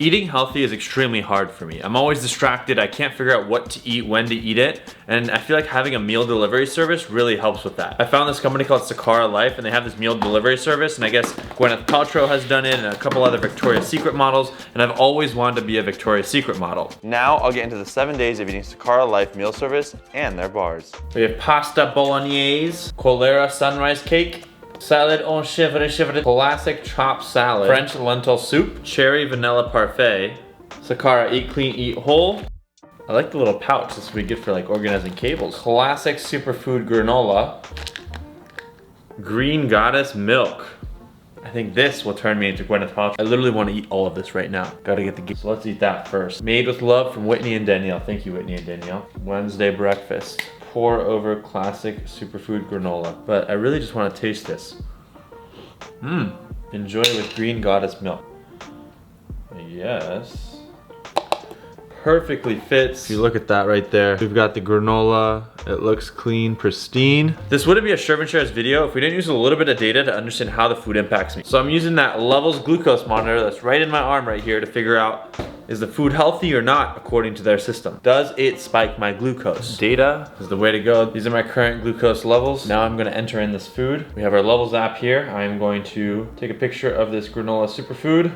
Eating healthy is extremely hard for me. I'm always distracted. I can't figure out what to eat, when to eat it. And I feel like having a meal delivery service really helps with that. I found this company called Sakara Life, and they have this meal delivery service, and I guess Gwyneth Paltrow has done it and a couple other Victoria's Secret models, and I've always wanted to be a Victoria's Secret model. Now I'll get into the 7 days of eating Sakara Life meal service and their bars. We have pasta Bolognese, Cholera sunrise cake, salad en Chevre, classic chopped salad, French lentil soup, cherry vanilla parfait, Sakara eat clean, eat whole. I like the little pouch, this would be good for like organizing cables. Classic superfood granola, green goddess milk. I think this will turn me into Gwyneth Paltrow. I literally want to eat all of this right now. Gotta get the, so let's eat that first. Made with love from Whitney and Danielle. Thank you, Whitney and Danielle. Wednesday breakfast. Pour over classic superfood granola. But I really just want to taste this. Enjoy with green goddess milk. Yes. Perfectly fits. If you look at that right there, we've got the granola. It looks clean, pristine. This wouldn't be a serve and shares video if we didn't use a little bit of data to understand how the food impacts me. So I'm using that Levels glucose monitor that's right in my arm right here to figure out, is the food healthy or not according to their system? Does it spike my glucose? Data is the way to go. These are my current glucose levels. Now I'm gonna enter in this food. We have our Levels app here. I am going to take a picture of this granola superfood.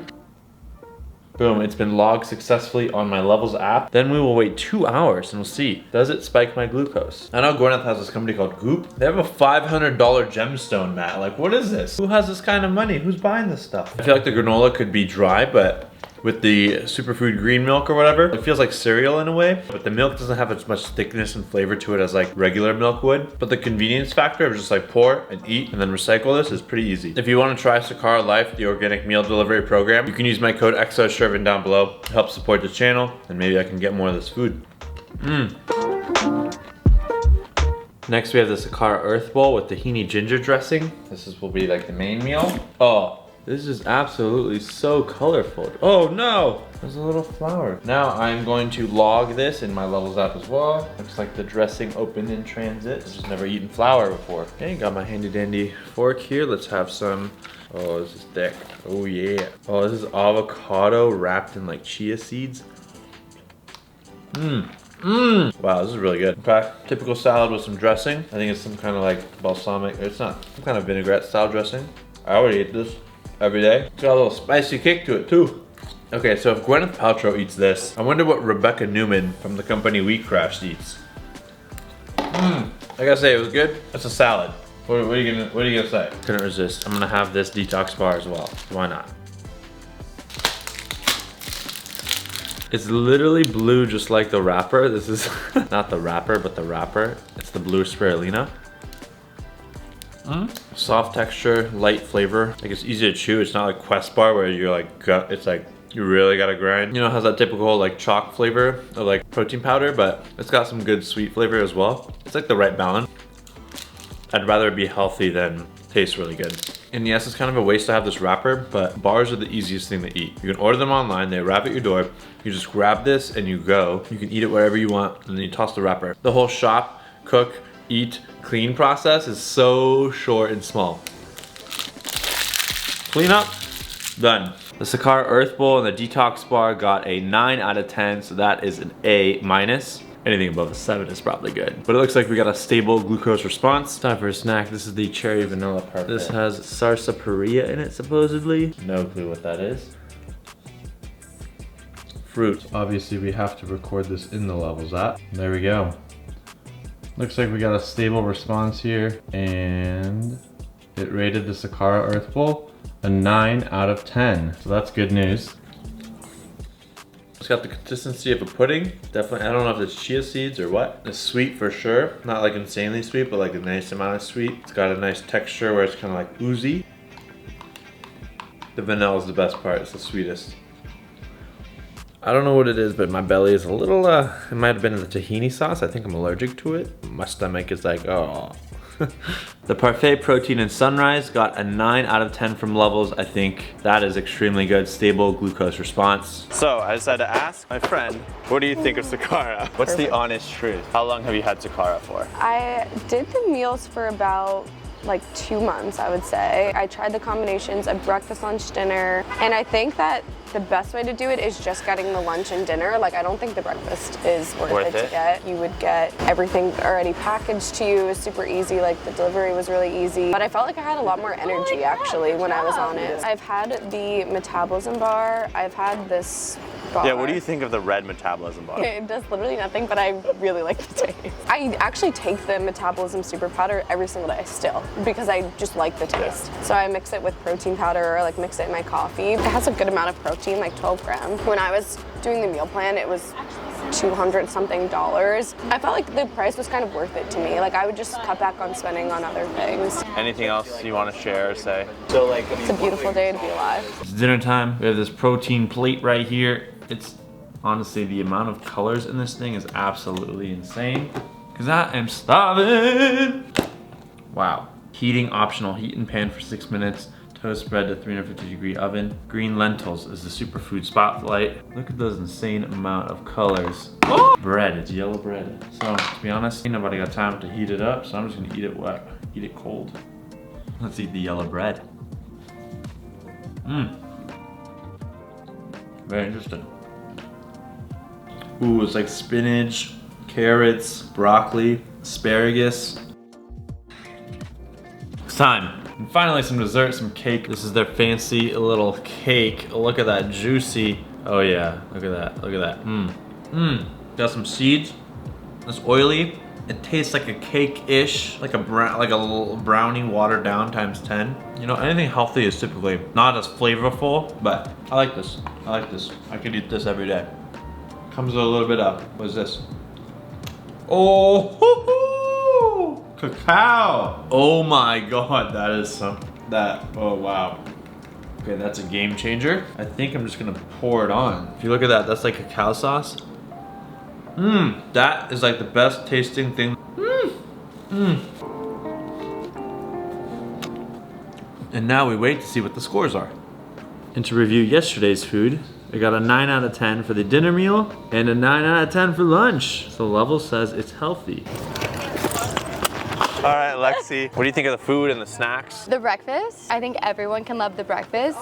Boom, it's been logged successfully on my Levels app. Then we will wait 2 hours and we'll see, does it spike my glucose? I know Gwyneth has this company called Goop. They have a $500 gemstone mat. Like, what is this? Who has this kind of money? Who's buying this stuff? I feel like the granola could be dry, but with the superfood green milk or whatever, it feels like cereal in a way, but the milk doesn't have as much thickness and flavor to it as like regular milk would. But the convenience factor of just like pour and eat and then recycle this is pretty easy. If you want to try Sakara Life, the organic meal delivery program, you can use my code XOSHERVIN down below to help support the channel, and maybe I can get more of this food. Next we have the Sakara Earth Bowl with tahini ginger dressing. Will be like the main meal. Oh. This is absolutely so colorful. Oh no, there's a little flower. Now I'm going to log this in my Levels app as well. Looks like the dressing opened in transit. I've just never eaten flour before. Okay, got my handy dandy fork here. Let's have some, oh, this is thick. Oh yeah. Oh, this is avocado wrapped in like chia seeds. Wow, this is really good. Okay, typical salad with some dressing. I think it's some kind of like balsamic, it's not, some kind of vinaigrette style dressing. I would eat this every day. It's got a little spicy kick to it too. Okay, so if Gwyneth Paltrow eats this, I wonder what Rebecca Newman from the company We Crashed eats. I gotta say, it was good. It's a salad. What are you gonna say? Couldn't resist. I'm gonna have this detox bar as well. Why not? It's literally blue just like the wrapper. This is not the wrapper, but the wrapper. It's the blue spirulina. Soft texture, light flavor. Like it's easy to chew. It's not like Quest bar where you're like, it's like you really gotta grind. You know, it has that typical like chalk flavor of like protein powder, but it's got some good sweet flavor as well. It's like the right balance. I'd rather it be healthy than taste really good. And yes, it's kind of a waste to have this wrapper, but bars are the easiest thing to eat. You can order them online, they arrive at your door. You just grab this and you go. You can eat it wherever you want, and then you toss the wrapper. The whole shop, cook, eat, clean process is so short and small. Clean up, done. The Sakara Earth Bowl and the Detox Bar got a 9 out of 10, so that is an A-. Anything above a 7 is probably good. But it looks like we got a stable glucose response. Time for a snack. This is the cherry vanilla parfait. This has sarsaparilla in it, supposedly. No clue what that is. Fruit. Obviously, we have to record this in the Levels app. There we go. Looks like we got a stable response here, and it rated the Sakara Earth Bowl a 9 out of 10. So that's good news. It's got the consistency of a pudding. Definitely, I don't know if it's chia seeds or what. It's sweet for sure. Not like insanely sweet, but like a nice amount of sweet. It's got a nice texture where it's kind of like oozy. The vanilla is the best part, it's the sweetest. I don't know what it is, but my belly is a little, it might have been the tahini sauce. I think I'm allergic to it. My stomach is like, oh. The Parfait Protein and Sunrise got a 9 out of 10 from Levels. I think that is extremely good, stable glucose response. So I decided to ask my friend, what do you think of Sakara? What's the honest truth? How long have you had Sakara for? I did the meals for about like 2 months, I would say. I tried the combinations of breakfast, lunch, dinner, and I think that the best way to do it is just getting the lunch and dinner. Like, I don't think the breakfast is worth it to get. You would get everything already packaged to you. It was super easy. Like, the delivery was really easy. But I felt like I had a lot more energy actually when I was on it. I've had the metabolism bar. I've had this bar. Yeah, what do you think of the red metabolism bar? It does literally nothing, but I really like the taste. I actually take the metabolism super powder every single day still because I just like the taste. So I mix it with protein powder or like mix it in my coffee. It has a good amount of protein, like 12 grams. When I was doing the meal plan, it was $200 something. I felt like the price was kind of worth it to me. Like, I would just cut back on spending on other things. Anything else you want to share or say? So like, it's a beautiful day to be alive. It's dinner time. We have this protein plate right here. It's honestly, the amount of colors in this thing is absolutely insane. Cause I am starving. Wow. Heating optional, heat in pan for 6 minutes. Toast spread to 350-degree oven. Green lentils is the superfood spotlight. Look at those insane amount of colors. Oh! Bread, it's yellow bread. So to be honest, ain't nobody got time to heat it up, so I'm just gonna eat it wet, eat it cold. Let's eat the yellow bread. Very interesting. Ooh, it's like spinach, carrots, broccoli, asparagus. It's time. And finally, some dessert, some cake. This is their fancy little cake. Look at that, juicy. Oh yeah, look at that, look at that. Got some seeds. It's oily. It tastes like a cake-ish, like a little brownie watered down times 10. You know, anything healthy is typically not as flavorful, but I like this. I like this. I could eat this every day. Comes with a little bit of, what is this? Oh, hoo-hoo! Cacao. Oh my God, that is oh wow. Okay, that's a game changer. I think I'm just gonna pour it on. If you look at that, that's like cacao sauce. That is like the best tasting thing. And now we wait to see what the scores are. And to review yesterday's food, I got a 9 out of 10 for the dinner meal and a 9 out of 10 for lunch. So Levels says it's healthy. All right, Lexie, what do you think of the food and the snacks? The breakfast, I think everyone can love the breakfast.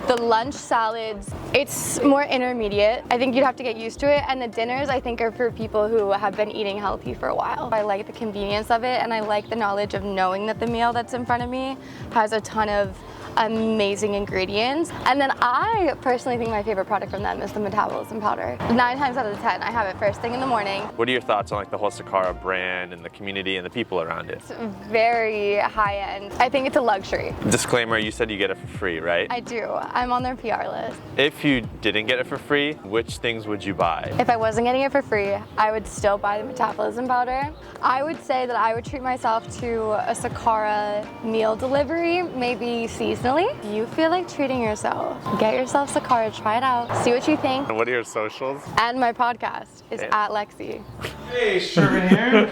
The lunch salads, it's more intermediate. I think you'd have to get used to it. And the dinners, I think, are for people who have been eating healthy for a while. I like the convenience of it, and I like the knowledge of knowing that the meal that's in front of me has a ton of amazing ingredients. And then I personally think my favorite product from them is the metabolism powder. 9 times out of 10, I have it first thing in the morning. What are your thoughts on like the whole Sakara brand and the community and the people around it? It's very high end. I think it's a luxury. Disclaimer, you said you get it for free, right? I do. I'm on their PR list. If you didn't get it for free, which things would you buy? If I wasn't getting it for free, I would still buy the metabolism powder. I would say that I would treat myself to a Sakara meal delivery, maybe seasonally. If you feel like treating yourself, get yourself Sakara, try it out, see what you think. And what are your socials? And my podcast is at Lexie. Hey, Chevre here.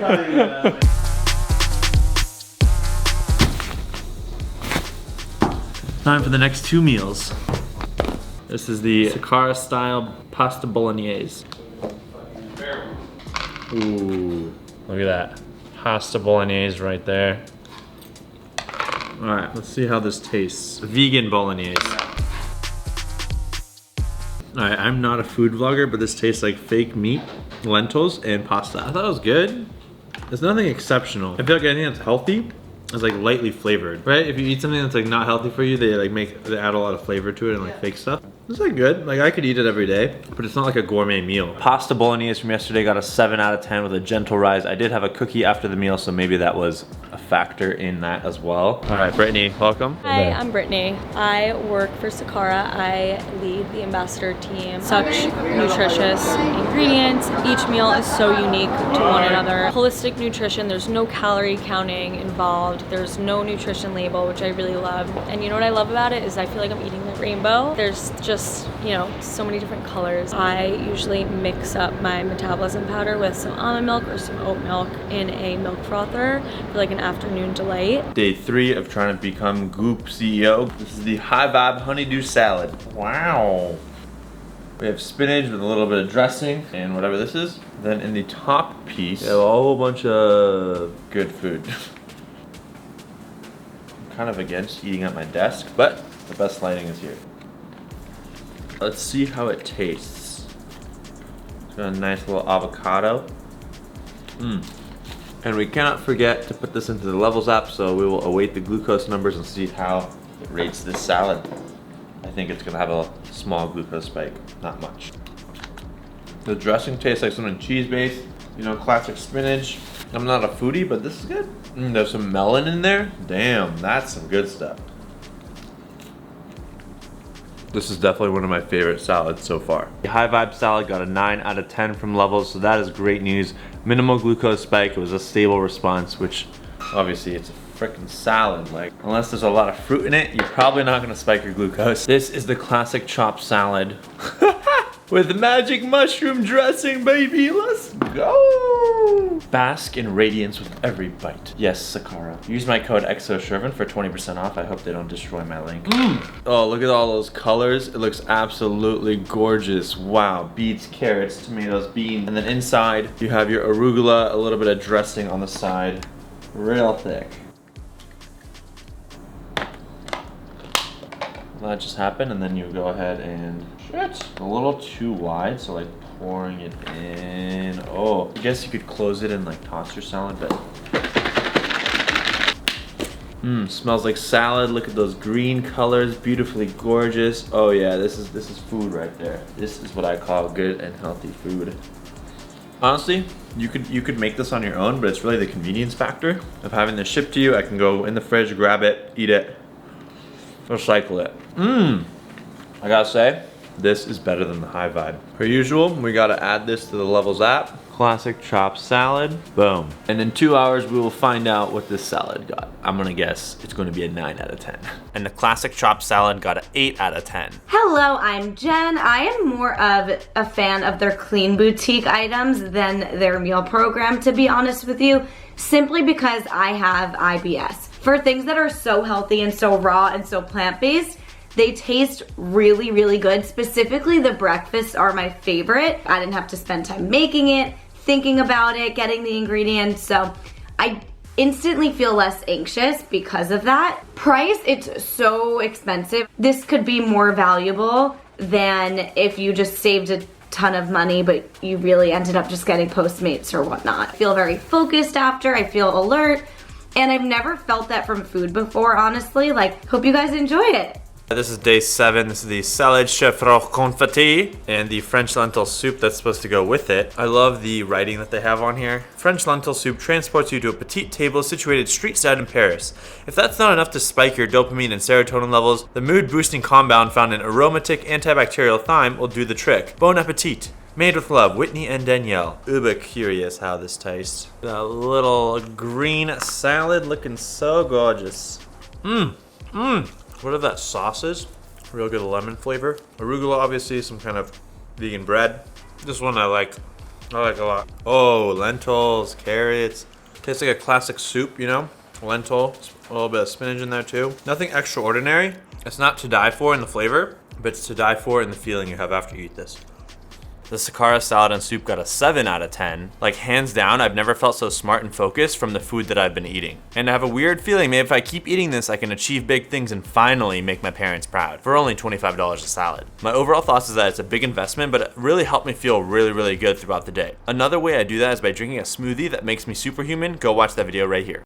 Time for the next 2 meals. This is the Sakara style pasta bolognese. Ooh, look at that. Pasta bolognese right there. All right, let's see how this tastes. Vegan bolognese. All right, I'm not a food vlogger, but this tastes like fake meat, lentils, and pasta. I thought it was good. There's nothing exceptional. I feel like anything that's healthy is like lightly flavored, right? If you eat something that's like not healthy for you, they add a lot of flavor to it and like fake stuff. It's like good. Like I could eat it every day, but it's not like a gourmet meal. Pasta bolognese from yesterday got a 7 out of 10 with a gentle rise. I did have a cookie after the meal, so maybe that was a factor in that as well. All right, Brittany, welcome. Hi, I'm Brittany. I work for Sakara. I lead the ambassador team. Such nutritious ingredients. Each meal is so unique to one another. Holistic nutrition, there's no calorie counting involved. There's no nutrition label, which I really love. And you know what I love about it is I feel like I'm eating the rainbow. There's just, you know, so many different colors. I usually mix up my metabolism powder with some almond milk or some oat milk in a milk frother for like an afternoon delight. Day 3 of trying to become Goop CEO. This is the high vibe honeydew salad. Wow. We have spinach with a little bit of dressing and whatever this is. Then in the top piece, we have a whole bunch of good food. kind of against eating at my desk, but the best lighting is here. Let's see how it tastes. It's got a nice little avocado. And we cannot forget to put this into the Levels app, so we will await the glucose numbers and see how it rates this salad. I think it's gonna have a small glucose spike, not much. The dressing tastes like something cheese-based, you know, classic spinach. I'm not a foodie, but this is good. There's some melon in there. Damn, that's some good stuff. This is definitely one of my favorite salads so far. The high vibe salad got a 9 out of 10 from Levels, so that is great news. Minimal glucose spike, it was a stable response, which obviously it's a freaking salad. Like, unless there's a lot of fruit in it, you're probably not gonna spike your glucose. This is the classic chopped salad with magic mushroom dressing, baby. Let's go. Bask in radiance with every bite. Yes, Sakara. Use my code EXOSHERVIN for 20% off. I hope they don't destroy my link. Oh, look at all those colors. It looks absolutely gorgeous. Wow, beets, carrots, tomatoes, beans. And then inside, you have your arugula, a little bit of dressing on the side. Real thick. That just happened, and then you go ahead and shit, a little too wide, so like pouring it in. Oh, I guess you could close it and like toss your salad, but smells like salad. Look at those green colors, beautifully gorgeous. Oh yeah, this is food right there. This is what I call good and healthy food. Honestly, you could make this on your own, but it's really the convenience factor of having this shipped to you. I can go in the fridge, grab it, eat it, recycle it. I gotta say, this is better than the high vibe. Per usual, we gotta add this to the Levels app. Classic chopped salad, boom. And in 2 hours, we will find out what this salad got. I'm gonna guess it's gonna be a 9 out of 10. And the classic chopped salad got an 8 out of 10. Hello, I'm Jen. I am more of a fan of their clean boutique items than their meal program, to be honest with you, simply because I have IBS. For things that are so healthy and so raw and so plant-based, they taste really, really good. Specifically, the breakfasts are my favorite. I didn't have to spend time making it, thinking about it, getting the ingredients, so I instantly feel less anxious because of that. Price, it's so expensive. This could be more valuable than if you just saved a ton of money, but you really ended up just getting Postmates or whatnot. I feel very focused after, I feel alert, and I've never felt that from food before, honestly. Like, hope you guys enjoy it. This is day 7. This is the salad Chevre Confetti and the French lentil soup that's supposed to go with it. I love the writing that they have on here. French lentil soup transports you to a petite table situated street side in Paris. If that's not enough to spike your dopamine and serotonin levels, the mood-boosting compound found in aromatic antibacterial thyme will do the trick. Bon appetit. Made with love, Whitney and Danielle. Uber curious how this tastes. A little green salad looking so gorgeous. Whatever that sauce is, real good lemon flavor. Arugula, obviously, some kind of vegan bread. This one I like a lot. Oh, lentils, carrots. Tastes like a classic soup, you know? Lentil, a little bit of spinach in there too. Nothing extraordinary. It's not to die for in the flavor, but it's to die for in the feeling you have after you eat this. The Sakara salad and soup got a 7 out of 10. Like, hands down, I've never felt so smart and focused from the food that I've been eating. And I have a weird feeling maybe if I keep eating this, I can achieve big things and finally make my parents proud for only $25 a salad. My overall thoughts is that it's a big investment, but it really helped me feel really, really good throughout the day. Another way I do that is by drinking a smoothie that makes me superhuman. Go watch that video right here.